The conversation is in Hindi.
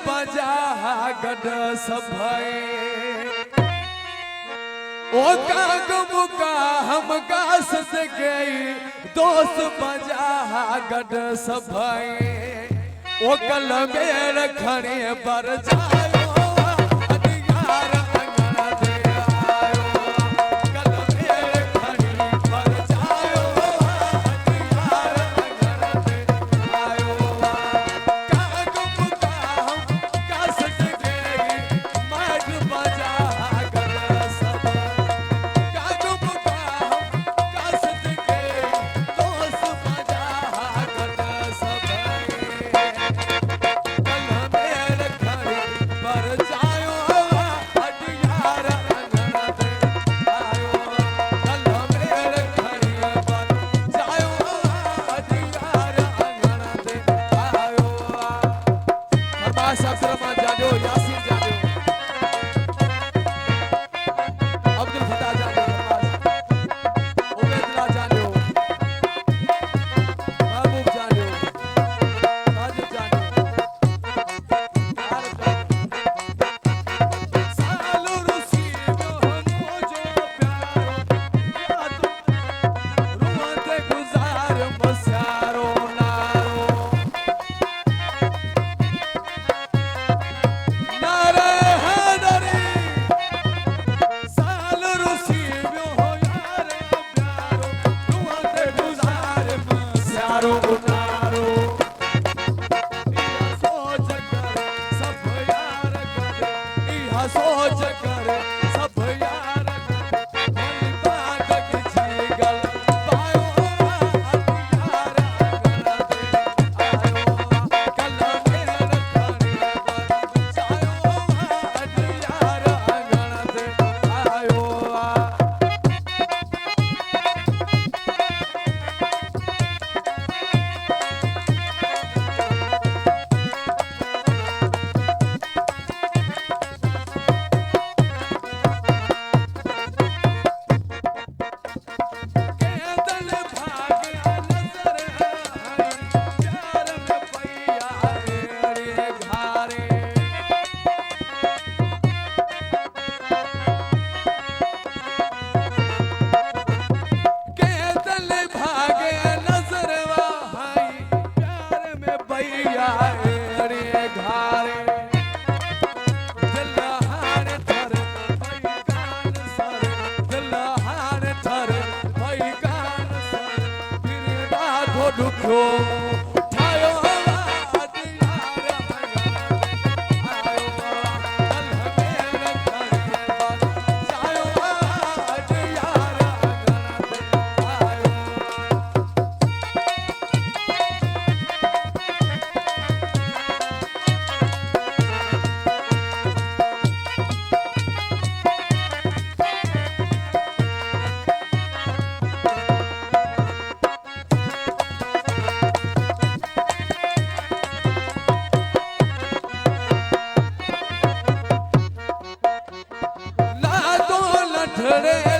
बजा गड सभाए ओ काग मुका हम गास से गई दोस्त बजा गड सभाए ओ कल मेर खड़े बर जायो अधिकार अंगना दे आयो कल मेर खड़ी बर जायो अधिकार अंगना दे आयो काग मुका हम गास से गई माग बजा गड सभाए काग मुका हम गास से गई दोस्त बजा गड सभाए सोच कर सब यार गल पायो अधिकार अंगना दे आयो कल मेर खड़े बर जायो अधिकार अंगना दे आयो दुखो ठायो अधिकार अंगना दे आयो कल मेर खड़े